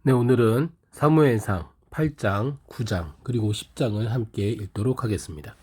네, 오늘은 사무엘상 8장, 9장, 그리고 10장을 함께 읽도록 하겠습니다.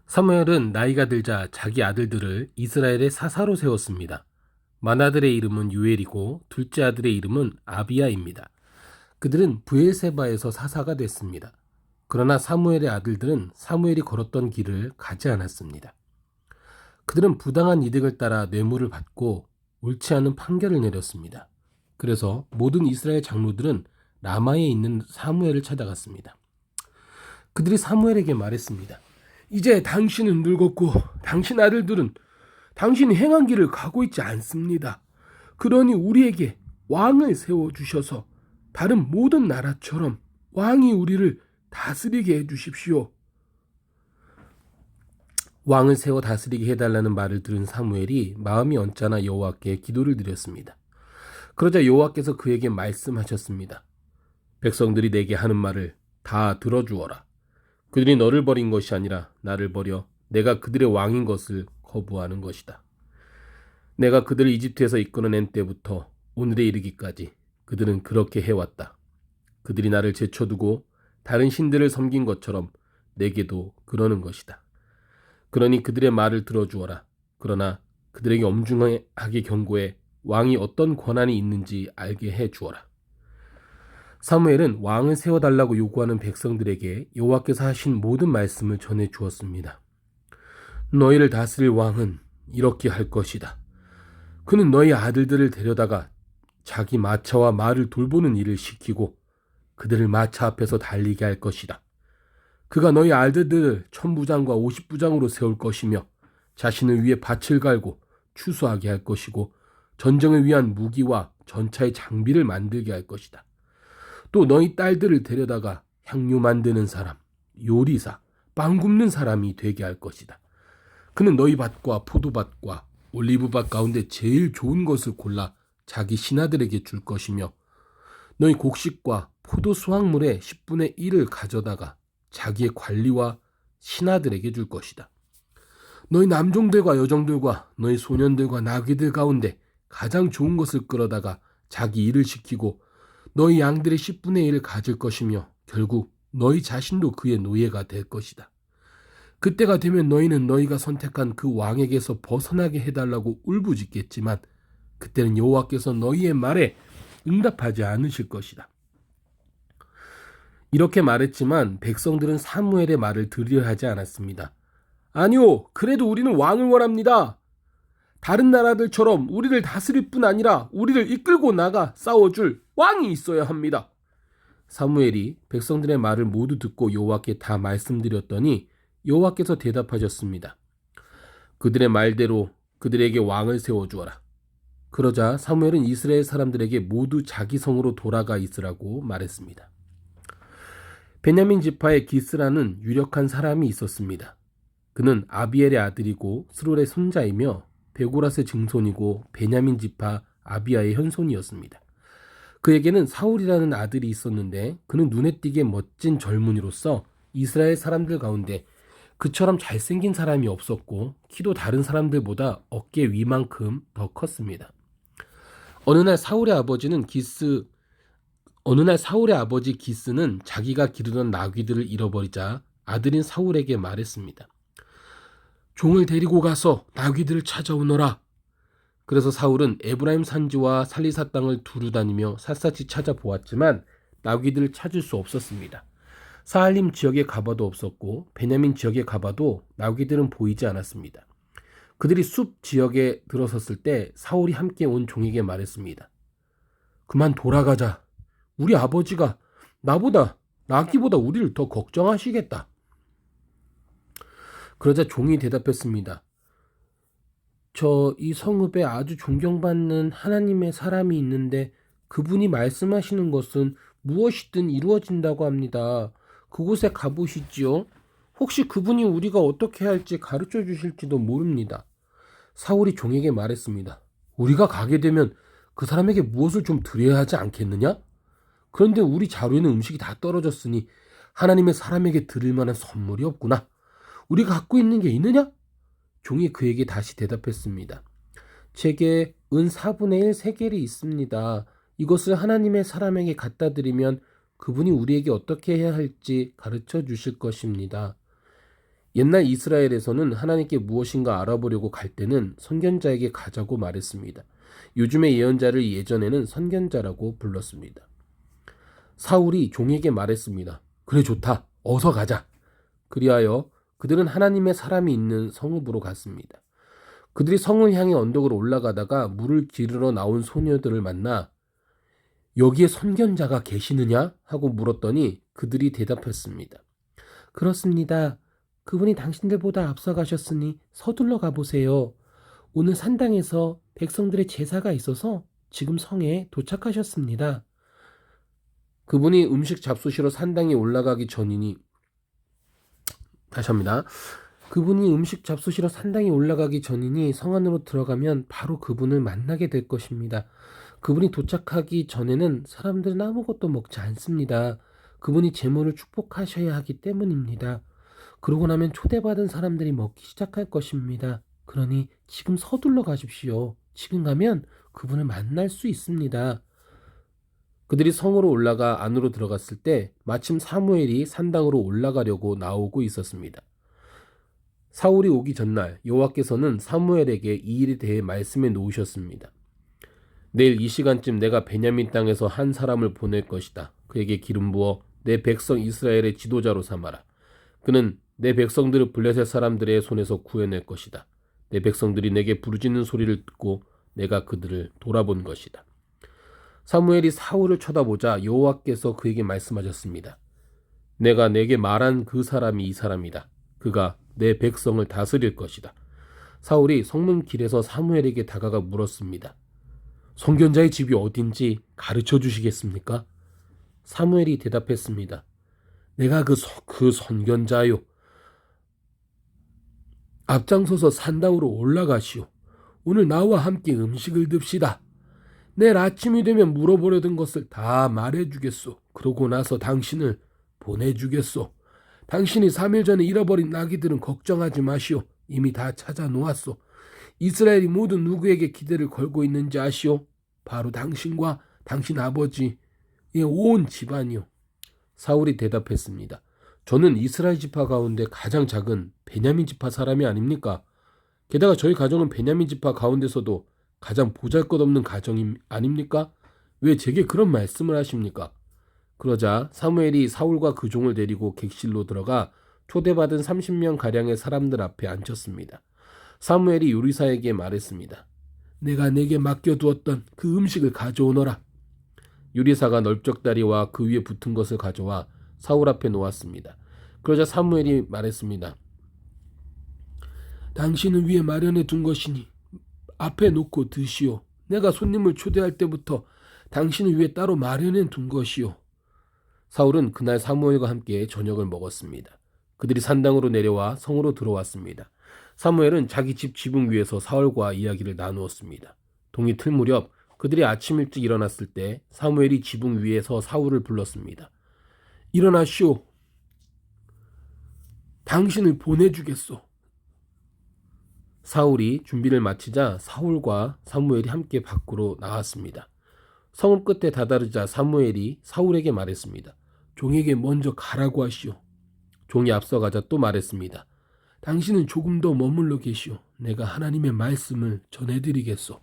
사무엘은 나이가 들자 자기 아들들을 이스라엘의 사사로 세웠습니다. 맏아들의 이름은 유엘이고 둘째 아들의 이름은 아비야입니다. 그들은 브엘세바에서 사사가 됐습니다. 그러나 사무엘의 아들들은 사무엘이 걸었던 길을 가지 않았습니다. 그들은 부당한 이득을 따라 뇌물을 받고 옳지 않은 판결을 내렸습니다. 그래서 모든 이스라엘 장로들은 라마에 있는 사무엘을 찾아갔습니다. 그들이 사무엘에게 말했습니다. 이제 당신은 늙었고 당신 아들들은 당신이 행한 길을 가고 있지 않습니다. 그러니 우리에게 왕을 세워주셔서 다른 모든 나라처럼 왕이 우리를 다스리게 해주십시오. 왕을 세워 다스리게 해달라는 말을 들은 사무엘이 마음이 언짢아 여호와께 기도를 드렸습니다. 그러자 여호와께서 그에게 말씀하셨습니다. 백성들이 내게 하는 말을 다 들어주어라. 그들이 너를 버린 것이 아니라 나를 버려 내가 그들의 왕인 것을 거부하는 것이다. 내가 그들을 이집트에서 이끌어낸 때부터 오늘에 이르기까지 그들은 그렇게 해왔다. 그들이 나를 제쳐두고 다른 신들을 섬긴 것처럼 내게도 그러는 것이다. 그러니 그들의 말을 들어주어라. 그러나 그들에게 엄중하게 경고해 왕이 어떤 권한이 있는지 알게 해 주어라. 사무엘은 왕을 세워달라고 요구하는 백성들에게 여호와께서 하신 모든 말씀을 전해 주었습니다. 너희를 다스릴 왕은 이렇게 할 것이다. 그는 너희 아들들을 데려다가 자기 마차와 말을 돌보는 일을 시키고 그들을 마차 앞에서 달리게 할 것이다. 그가 너희 아들들을 1000부장과 50부장으로 세울 것이며 자신을 위해 밭을 갈고 추수하게 할 것이고 전쟁을 위한 무기와 전차의 장비를 만들게 할 것이다. 또 너희 딸들을 데려다가 향유 만드는 사람, 요리사, 빵 굽는 사람이 되게 할 것이다. 그는 너희 밭과 포도밭과 올리브밭 가운데 제일 좋은 것을 골라 자기 신하들에게 줄 것이며 너희 곡식과 포도 수확물의 10분의 1을 가져다가 자기의 관리와 신하들에게 줄 것이다. 너희 남종들과 여종들과 너희 소년들과 나귀들 가운데 가장 좋은 것을 끌어다가 자기 일을 시키고 너희 양들의 10분의 1을 가질 것이며 결국 너희 자신도 그의 노예가 될 것이다. 그때가 되면 너희는 너희가 선택한 그 왕에게서 벗어나게 해달라고 울부짖겠지만 그때는 여호와께서 너희의 말에 응답하지 않으실 것이다. 이렇게 말했지만 백성들은 사무엘의 말을 들으려 하지 않았습니다. 아니요, 그래도 우리는 왕을 원합니다. 다른 나라들처럼 우리를 다스릴 뿐 아니라 우리를 이끌고 나가 싸워줄 왕이 있어야 합니다. 사무엘이 백성들의 말을 모두 듣고 여호와께 다 말씀드렸더니 여호와께서 대답하셨습니다. 그들의 말대로 그들에게 왕을 세워주어라. 그러자 사무엘은 이스라엘 사람들에게 모두 자기 성으로 돌아가 있으라고 말했습니다. 베냐민 지파의 기스라는 유력한 사람이 있었습니다. 그는 아비엘의 아들이고 스롤의 손자이며 베고라스의 증손이고 베냐민 지파 아비야의 현손이었습니다. 그에게는 사울이라는 아들이 있었는데 그는 눈에 띄게 멋진 젊은이로서 이스라엘 사람들 가운데 그처럼 잘생긴 사람이 없었고 키도 다른 사람들보다 어깨 위만큼 더 컸습니다. 어느 날 사울의 아버지 기스는 자기가 기르던 나귀들을 잃어버리자 아들인 사울에게 말했습니다. 종을 데리고 가서 나귀들을 찾아오너라. 그래서 사울은 에브라임 산지와 살리사 땅을 두루 다니며 샅샅이 찾아보았지만 나귀들을 찾을 수 없었습니다. 사할림 지역에 가봐도 없었고 베냐민 지역에 가봐도 나귀들은 보이지 않았습니다. 그들이 숲 지역에 들어섰을 때 사울이 함께 온 종에게 말했습니다. 그만 돌아가자. 우리 아버지가 나귀보다 우리를 더 걱정하시겠다. 그러자 종이 대답했습니다. 이 성읍에 아주 존경받는 하나님의 사람이 있는데 그분이 말씀하시는 것은 무엇이든 이루어진다고 합니다. 그곳에 가보시지요. 혹시 그분이 우리가 어떻게 할지 가르쳐 주실지도 모릅니다. 사울이 종에게 말했습니다. 우리가 가게 되면 그 사람에게 무엇을 좀 드려야 하지 않겠느냐? 그런데 우리 자루에는 음식이 다 떨어졌으니 하나님의 사람에게 드릴 만한 선물이 없구나. 우리가 갖고 있는 게 있느냐? 종이 그에게 다시 대답했습니다. 제게 은 4분의 1 세겔이 있습니다. 이것을 하나님의 사람에게 갖다 드리면 그분이 우리에게 어떻게 해야 할지 가르쳐 주실 것입니다. 옛날 이스라엘에서는 하나님께 무엇인가 알아보려고 갈 때는 선견자에게 가자고 말했습니다. 요즘의 예언자를 예전에는 선견자라고 불렀습니다. 사울이 종에게 말했습니다. 그래 좋다. 어서 가자. 그리하여 그들은 하나님의 사람이 있는 성읍으로 갔습니다. 그들이 성을 향해 언덕으로 올라가다가 물을 기르러 나온 소녀들을 만나 여기에 선견자가 계시느냐? 하고 물었더니 그들이 대답했습니다. 그렇습니다. 그분이 당신들보다 앞서가셨으니 서둘러 가보세요. 오늘 산당에서 백성들의 제사가 있어서 지금 성에 도착하셨습니다. 그분이 음식 잡수시러 산당에 올라가기 전이니 다시 합니다. 그분이 음식 잡수시러 산당에 올라가기 전이니 성 안으로 들어가면 바로 그분을 만나게 될 것입니다. 그분이 도착하기 전에는 사람들은 아무것도 먹지 않습니다. 그분이 제물을 축복하셔야 하기 때문입니다. 그러고 나면 초대받은 사람들이 먹기 시작할 것입니다. 그러니 지금 서둘러 가십시오. 지금 가면 그분을 만날 수 있습니다. 그들이 성으로 올라가 안으로 들어갔을 때 마침 사무엘이 산당으로 올라가려고 나오고 있었습니다. 사울이 오기 전날 여호와께서는 사무엘에게 이 일에 대해 말씀해 놓으셨습니다. 내일 이 시간쯤 내가 베냐민 땅에서 한 사람을 보낼 것이다. 그에게 기름 부어 내 백성 이스라엘의 지도자로 삼아라. 그는 내 백성들을 블레셋 사람들의 손에서 구해낼 것이다. 내 백성들이 내게 부르짖는 소리를 듣고 내가 그들을 돌아본 것이다. 사무엘이 사울을 쳐다보자 여호와께서 그에게 말씀하셨습니다. 내가 내게 말한 그 사람이 이 사람이다. 그가 내 백성을 다스릴 것이다. 사울이 성문 길에서 사무엘에게 다가가 물었습니다. 선견자의 집이 어딘지 가르쳐 주시겠습니까? 사무엘이 대답했습니다. 내가 그 선견자요. 앞장서서 산당으로 올라가시오. 오늘 나와 함께 음식을 듭시다. 내일 아침이 되면 물어보려던 것을 다 말해주겠소. 그러고 나서 당신을 보내주겠소. 당신이 3일 전에 잃어버린 나귀들은 걱정하지 마시오. 이미 다 찾아 놓았소. 이스라엘이 모두 누구에게 기대를 걸고 있는지 아시오? 바로 당신과 당신 아버지의 온 집안이요. 사울이 대답했습니다. 저는 이스라엘 지파 가운데 가장 작은 베냐민 지파 사람이 아닙니까? 게다가 저희 가정은 베냐민 지파 가운데서도 가장 보잘것없는 가정이 아닙니까? 왜 제게 그런 말씀을 하십니까? 그러자 사무엘이 사울과 그 종을 데리고 객실로 들어가 초대받은 30명 가량의 사람들 앞에 앉혔습니다. 사무엘이 요리사에게 말했습니다. 내가 내게 맡겨두었던 그 음식을 가져오너라. 요리사가 넓적다리와 그 위에 붙은 것을 가져와 사울 앞에 놓았습니다. 그러자 사무엘이 말했습니다. 당신은 위에 마련해 둔 것이니 앞에 놓고 드시오. 내가 손님을 초대할 때부터 당신을 위해 따로 마련해 둔 것이오. 사울은 그날 사무엘과 함께 저녁을 먹었습니다. 그들이 산당으로 내려와 성으로 들어왔습니다. 사무엘은 자기 집 지붕 위에서 사울과 이야기를 나누었습니다. 동이 틀 무렵 그들이 아침 일찍 일어났을 때 사무엘이 지붕 위에서 사울을 불렀습니다. 일어나시오. 당신을 보내주겠소. 사울이 준비를 마치자 사울과 사무엘이 함께 밖으로 나왔습니다. 성읍 끝에 다다르자 사무엘이 사울에게 말했습니다. 종에게 먼저 가라고 하시오. 종이 앞서가자 또 말했습니다. 당신은 조금 더 머물러 계시오. 내가 하나님의 말씀을 전해드리겠소.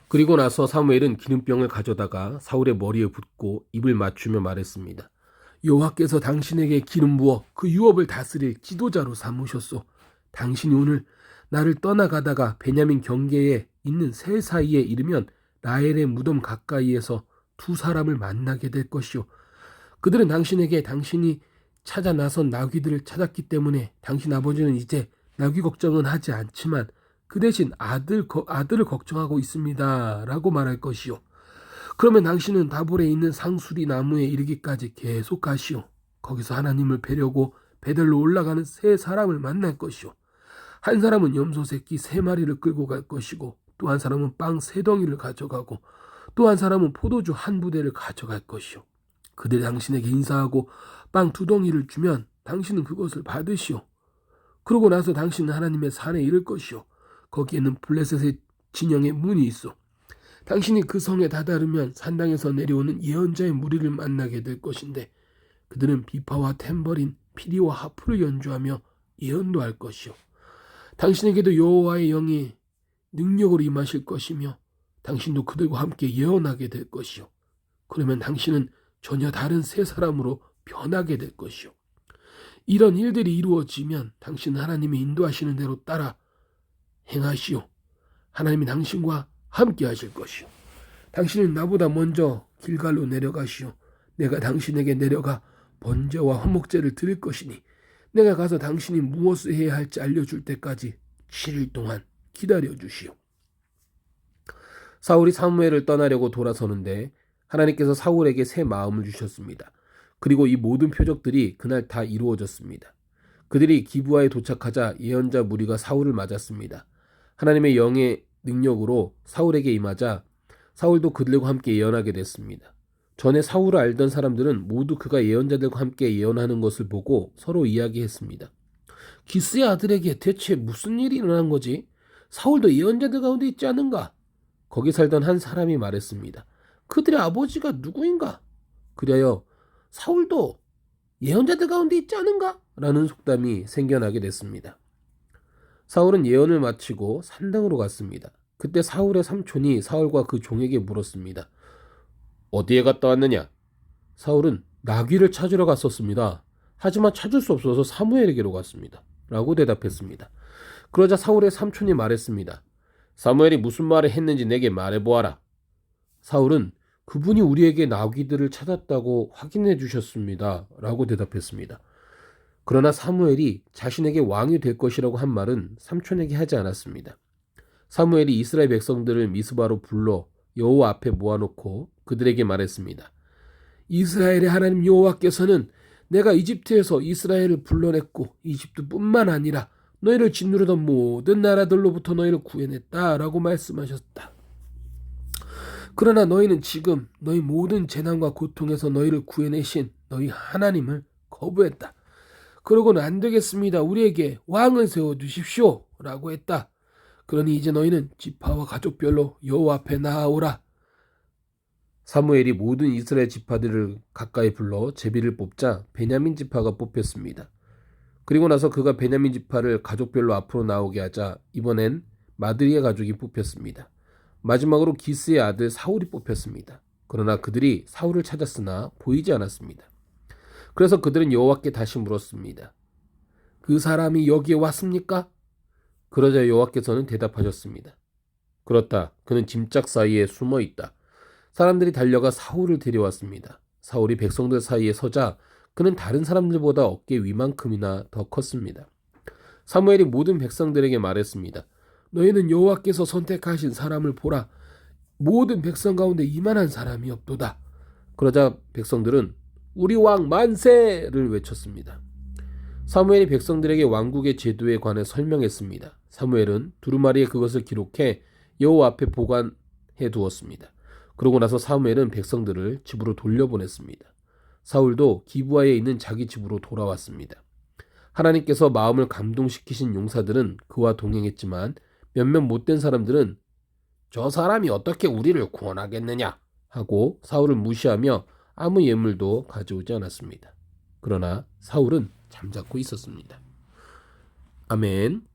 그리고 나서 사무엘은 기름병을 가져다가 사울의 머리에 붓고 입을 맞추며 말했습니다. 여호와께서 당신에게 기름 부어 그 유업을 다스릴 지도자로 삼으셨소. 당신이 오늘 나를 떠나가다가 베냐민 경계에 있는 새 사이에 이르면 라헬의 무덤 가까이에서 두 사람을 만나게 될 것이오. 그들은 당신에게 당신이 찾아 나선 나귀들을 찾았기 때문에 당신 아버지는 이제 나귀 걱정은 하지 않지만 그 대신 아들을 걱정하고 있습니다. 라고 말할 것이오. 그러면 당신은 다볼에 있는 상수리 나무에 이르기까지 계속 가시오. 거기서 하나님을 뵈려고 베델로 올라가는 세 사람을 만날 것이오. 한 사람은 염소 새끼 3마리를 끌고 갈 것이고 또 한 사람은 빵 3덩이를 가져가고 또 한 사람은 포도주 1부대를 가져갈 것이오. 그들이 당신에게 인사하고 빵 2덩이를 주면 당신은 그것을 받으시오. 그러고 나서 당신은 하나님의 산에 이를 것이오. 거기에는 블레셋의 진영에 문이 있어. 당신이 그 성에 다다르면 산당에서 내려오는 예언자의 무리를 만나게 될 것인데 그들은 비파와 탬버린, 피리와 하프를 연주하며 예언도 할 것이요. 당신에게도 여호와의 영이 능력으로 임하실 것이며 당신도 그들과 함께 예언하게 될 것이요. 그러면 당신은 전혀 다른 새 사람으로 변하게 될 것이요. 이런 일들이 이루어지면 당신은 하나님이 인도하시는 대로 따라 행하시오. 하나님이 당신과 함께 하실 것이요. 당신은 나보다 먼저 길갈로 내려가시오. 내가 당신에게 내려가 번제와 화목제를 드릴 것이니 내가 가서 당신이 무엇을 해야 할지 알려줄 때까지 7일 동안 기다려 주시오. 사울이 사무엘을 떠나려고 돌아서는데 하나님께서 사울에게 새 마음을 주셨습니다. 그리고 이 모든 표적들이 그날 다 이루어졌습니다. 그들이 기브아에 도착하자 예언자 무리가 사울을 맞았습니다. 하나님의 영의 능력으로 사울에게 임하자 사울도 그들과 함께 예언하게 됐습니다. 전에 사울을 알던 사람들은 모두 그가 예언자들과 함께 예언하는 것을 보고 서로 이야기했습니다. 기스의 아들에게 대체 무슨 일이 일어난 거지? 사울도 예언자들 가운데 있지 않은가? 거기 살던 한 사람이 말했습니다. 그들의 아버지가 누구인가? 그리하여 사울도 예언자들 가운데 있지 않은가? 라는 속담이 생겨나게 됐습니다. 사울은 예언을 마치고 산당으로 갔습니다. 그때 사울의 삼촌이 사울과 그 종에게 물었습니다. 어디에 갔다 왔느냐? 사울은 나귀를 찾으러 갔었습니다. 하지만 찾을 수 없어서 사무엘에게로 갔습니다. 라고 대답했습니다. 그러자 사울의 삼촌이 말했습니다. 사무엘이 무슨 말을 했는지 내게 말해보아라. 사울은 그분이 우리에게 나귀들을 찾았다고 확인해 주셨습니다. 라고 대답했습니다. 그러나 사무엘이 자신에게 왕이 될 것이라고 한 말은 삼촌에게 하지 않았습니다. 사무엘이 이스라엘 백성들을 미스바로 불러 여호와 앞에 모아놓고 그들에게 말했습니다. 이스라엘의 하나님 여호와께서는 내가 이집트에서 이스라엘을 불러냈고 이집트뿐만 아니라 너희를 짓누르던 모든 나라들로부터 너희를 구해냈다라고 말씀하셨다. 그러나 너희는 지금 너희 모든 재난과 고통에서 너희를 구해내신 너희 하나님을 거부했다. 그러고는 안 되겠습니다. 우리에게 왕을 세워주십시오 라고 했다. 그러니 이제 너희는 지파와 가족별로 여호와 앞에 나아오라. 사무엘이 모든 이스라엘 지파들을 가까이 불러 제비를 뽑자 베냐민 지파가 뽑혔습니다. 그리고 나서 그가 베냐민 지파를 가족별로 앞으로 나오게 하자 이번엔 마드리의 가족이 뽑혔습니다. 마지막으로 기스의 아들 사울이 뽑혔습니다. 그러나 그들이 사울을 찾았으나 보이지 않았습니다. 그래서 그들은 여호와께 다시 물었습니다. 그 사람이 여기에 왔습니까? 그러자 여호와께서는 대답하셨습니다. 그렇다. 그는 짐짝 사이에 숨어 있다. 사람들이 달려가 사울을 데려왔습니다. 사울이 백성들 사이에 서자 그는 다른 사람들보다 어깨 위만큼이나 더 컸습니다. 사무엘이 모든 백성들에게 말했습니다. 너희는 여호와께서 선택하신 사람을 보라. 모든 백성 가운데 이만한 사람이 없도다. 그러자 백성들은 우리 왕 만세를 외쳤습니다. 사무엘이 백성들에게 왕국의 제도에 관해 설명했습니다. 사무엘은 두루마리에 그것을 기록해 여호와 앞에 보관해 두었습니다. 그러고 나서 사무엘은 백성들을 집으로 돌려보냈습니다. 사울도 기브아에 있는 자기 집으로 돌아왔습니다. 하나님께서 마음을 감동시키신 용사들은 그와 동행했지만 몇몇 못된 사람들은 저 사람이 어떻게 우리를 구원하겠느냐 하고 사울을 무시하며 아무 예물도 가져오지 않았습니다. 그러나 사울은 잠자코 있었습니다. 아멘.